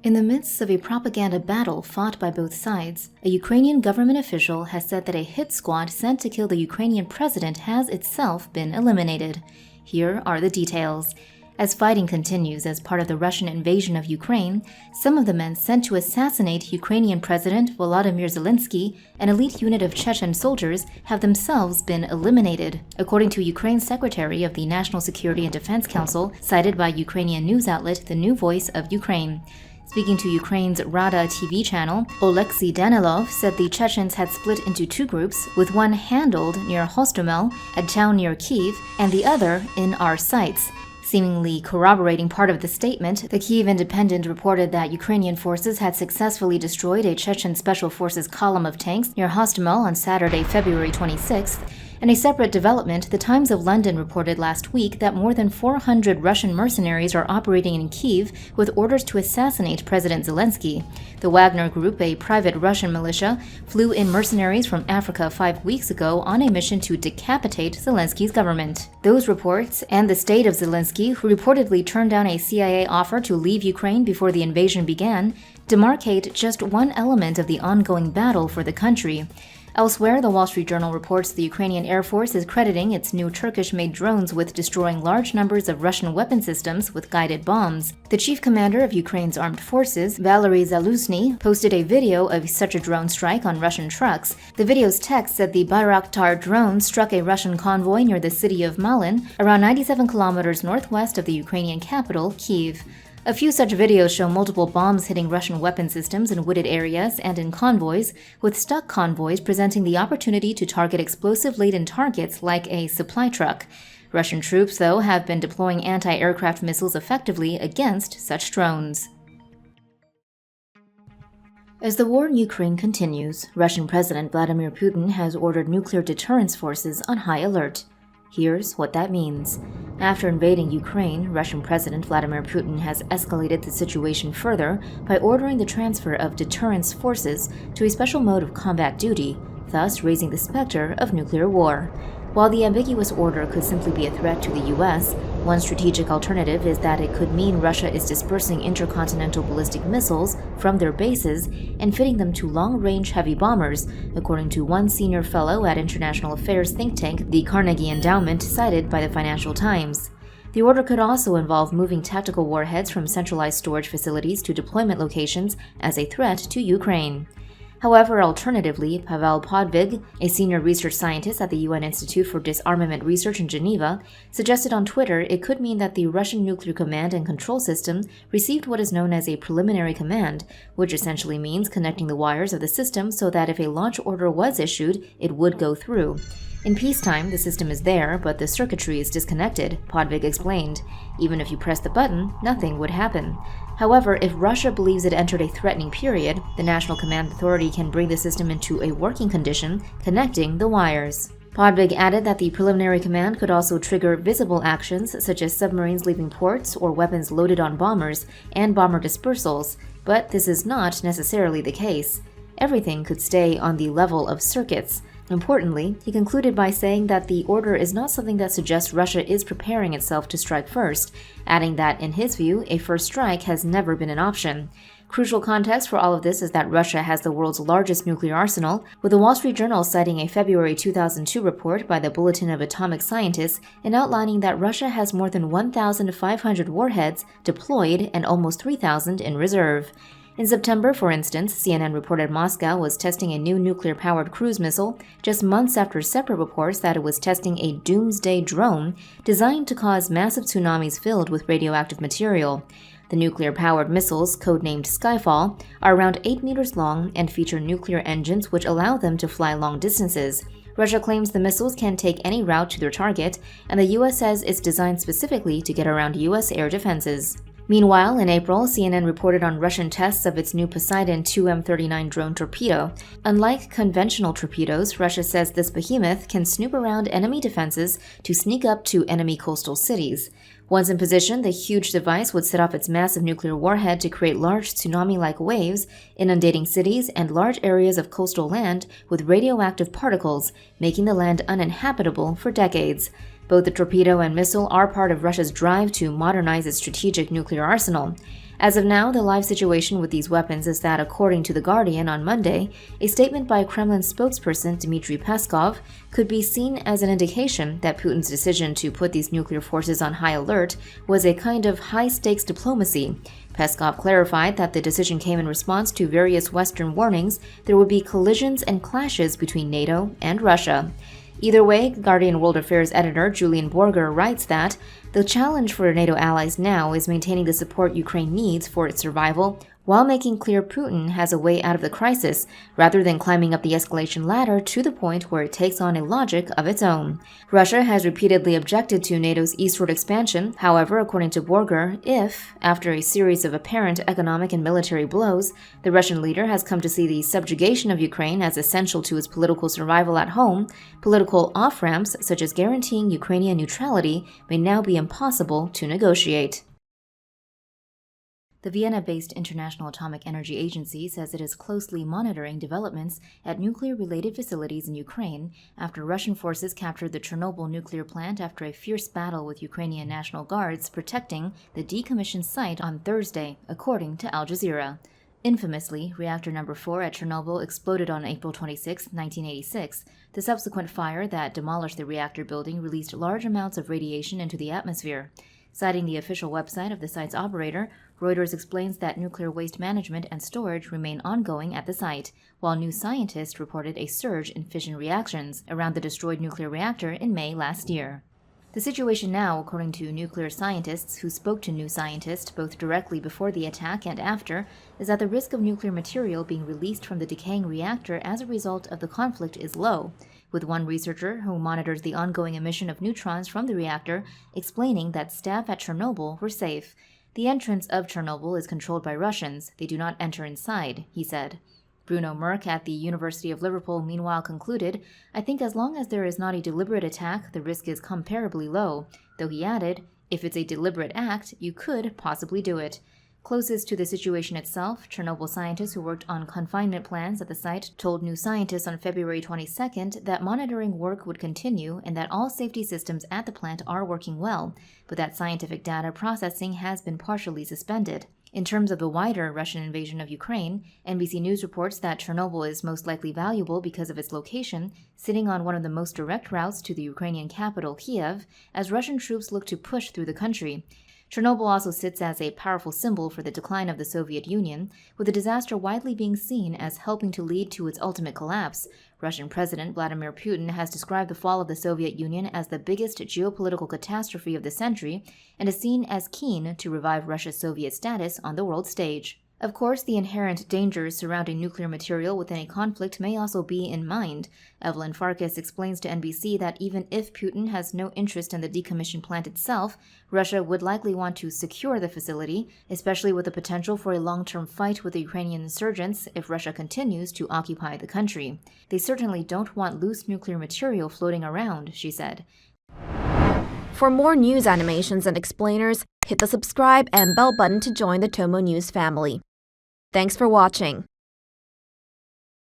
In the midst of a propaganda battle fought by both sides, a Ukrainian government official has said that a hit squad sent to kill the Ukrainian president has itself been eliminated. Here are the details. As fighting continues as part of the Russian invasion of Ukraine, some of the men sent to assassinate Ukrainian President Volodymyr Zelensky, an elite unit of Chechen soldiers, have themselves been eliminated, according to Ukraine's Secretary of the National Security and Defense Council, cited by Ukrainian news outlet The New Voice of Ukraine. Speaking to Ukraine's Rada TV channel, Oleksiy Danilov said the Chechens had split into two groups, with one handled near Hostomel, a town near Kyiv, and the other in our sights. Seemingly corroborating part of the statement, the Kyiv Independent reported that Ukrainian forces had successfully destroyed a Chechen Special Forces column of tanks near Hostomel on Saturday, February 26th. In a separate development, the Times of London reported last week that more than 400 Russian mercenaries are operating in Kyiv with orders to assassinate President Zelensky. The Wagner Group, a private Russian militia, flew in mercenaries from Africa 5 weeks ago on a mission to decapitate Zelensky's government. Those reports, and the state of Zelensky, who reportedly turned down a CIA offer to leave Ukraine before the invasion began, demarcate just one element of the ongoing battle for the country. Elsewhere, the Wall Street Journal reports the Ukrainian Air Force is crediting its new Turkish-made drones with destroying large numbers of Russian weapon systems with guided bombs. The chief commander of Ukraine's armed forces, Valery Zaluzhny, posted a video of such a drone strike on Russian trucks. The video's text said the Bayraktar drone struck a Russian convoy near the city of Malin, around 97 kilometers northwest of the Ukrainian capital, Kyiv. A few such videos show multiple bombs hitting Russian weapon systems in wooded areas and in convoys, with stuck convoys presenting the opportunity to target explosive-laden targets like a supply truck. Russian troops, though, have been deploying anti-aircraft missiles effectively against such drones. As the war in Ukraine continues, Russian President Vladimir Putin has ordered nuclear deterrence forces on high alert. Here's what that means. After invading Ukraine, Russian President Vladimir Putin has escalated the situation further by ordering the transfer of deterrence forces to a special mode of combat duty, thus raising the specter of nuclear war. While the ambiguous order could simply be a threat to the U.S., one strategic alternative is that it could mean Russia is dispersing intercontinental ballistic missiles from their bases and fitting them to long-range heavy bombers, according to one senior fellow at international affairs think tank, the Carnegie Endowment, cited by the Financial Times. The order could also involve moving tactical warheads from centralized storage facilities to deployment locations as a threat to Ukraine. However, alternatively, Pavel Podvig, a senior research scientist at the UN Institute for Disarmament Research in Geneva, suggested on Twitter it could mean that the Russian nuclear command and control system received what is known as a preliminary command, which essentially means connecting the wires of the system so that if a launch order was issued, it would go through. In peacetime, the system is there, but the circuitry is disconnected, Podvig explained. Even if you press the button, nothing would happen. However, if Russia believes it entered a threatening period, the National Command Authority can bring the system into a working condition, connecting the wires. Podvig added that the preliminary command could also trigger visible actions such as submarines leaving ports or weapons loaded on bombers and bomber dispersals, but this is not necessarily the case. Everything could stay on the level of circuits. Importantly, he concluded by saying that the order is not something that suggests Russia is preparing itself to strike first, adding that, in his view, a first strike has never been an option. Crucial context for all of this is that Russia has the world's largest nuclear arsenal, with the Wall Street Journal citing a February 2002 report by the Bulletin of Atomic Scientists and outlining that Russia has more than 1,500 warheads deployed and almost 3,000 in reserve. In September, for instance, CNN reported Moscow was testing a new nuclear-powered cruise missile just months after separate reports that it was testing a doomsday drone designed to cause massive tsunamis filled with radioactive material. The nuclear-powered missiles, codenamed Skyfall, are around 8 meters long and feature nuclear engines which allow them to fly long distances. Russia claims the missiles can take any route to their target, and the U.S. says it's designed specifically to get around U.S. air defenses. Meanwhile, in April, CNN reported on Russian tests of its new Poseidon 2M39 drone torpedo. Unlike conventional torpedoes, Russia says this behemoth can snoop around enemy defenses to sneak up to enemy coastal cities. Once in position, the huge device would set off its massive nuclear warhead to create large tsunami-like waves, inundating cities and large areas of coastal land with radioactive particles, making the land uninhabitable for decades. Both the torpedo and missile are part of Russia's drive to modernize its strategic nuclear arsenal. As of now, the live situation with these weapons is that, according to The Guardian on Monday, a statement by Kremlin spokesperson Dmitry Peskov could be seen as an indication that Putin's decision to put these nuclear forces on high alert was a kind of high-stakes diplomacy. Peskov clarified that the decision came in response to various Western warnings there would be collisions and clashes between NATO and Russia. Either way, Guardian World Affairs editor Julian Borger writes that the challenge for NATO allies now is maintaining the support Ukraine needs for its survival while making clear Putin has a way out of the crisis, rather than climbing up the escalation ladder to the point where it takes on a logic of its own. Russia has repeatedly objected to NATO's eastward expansion. However, according to Borger, if, after a series of apparent economic and military blows, the Russian leader has come to see the subjugation of Ukraine as essential to its political survival at home, political off-ramps such as guaranteeing Ukrainian neutrality may now be impossible to negotiate. The Vienna-based International Atomic Energy Agency says it is closely monitoring developments at nuclear-related facilities in Ukraine after Russian forces captured the Chernobyl nuclear plant after a fierce battle with Ukrainian National Guards protecting the decommissioned site on Thursday, according to Al Jazeera. Infamously, reactor number 4 at Chernobyl exploded on April 26, 1986. The subsequent fire that demolished the reactor building released large amounts of radiation into the atmosphere. Citing the official website of the site's operator, Reuters explains that nuclear waste management and storage remain ongoing at the site, while New Scientist reported a surge in fission reactions around the destroyed nuclear reactor in May last year. The situation now, according to nuclear scientists who spoke to New Scientist both directly before the attack and after, is that the risk of nuclear material being released from the decaying reactor as a result of the conflict is low, with one researcher who monitors the ongoing emission of neutrons from the reactor explaining that staff at Chernobyl were safe. The entrance of Chernobyl is controlled by Russians. They do not enter inside, he said. Bruno Merck at the University of Liverpool meanwhile concluded, I think as long as there is not a deliberate attack, the risk is comparably low, though he added, if it's a deliberate act, you could possibly do it. Closest to the situation itself, Chernobyl scientists who worked on confinement plans at the site told New Scientist on February 22nd that monitoring work would continue and that all safety systems at the plant are working well, but that scientific data processing has been partially suspended. In terms of the wider Russian invasion of Ukraine, NBC News reports that Chernobyl is most likely valuable because of its location, sitting on one of the most direct routes to the Ukrainian capital, Kyiv, as Russian troops look to push through the country. Chernobyl also sits as a powerful symbol for the decline of the Soviet Union, with the disaster widely being seen as helping to lead to its ultimate collapse. Russian President Vladimir Putin has described the fall of the Soviet Union as the biggest geopolitical catastrophe of the century and is seen as keen to revive Russia's Soviet status on the world stage. Of course, the inherent dangers surrounding nuclear material within a conflict may also be in mind. Evelyn Farkas explains to NBC that even if Putin has no interest in the decommissioned plant itself, Russia would likely want to secure the facility, especially with the potential for a long-term fight with the Ukrainian insurgents if Russia continues to occupy the country. They certainly don't want loose nuclear material floating around, she said. For more news animations and explainers, hit the subscribe and bell button to join the TomoNews family. Thanks for watching.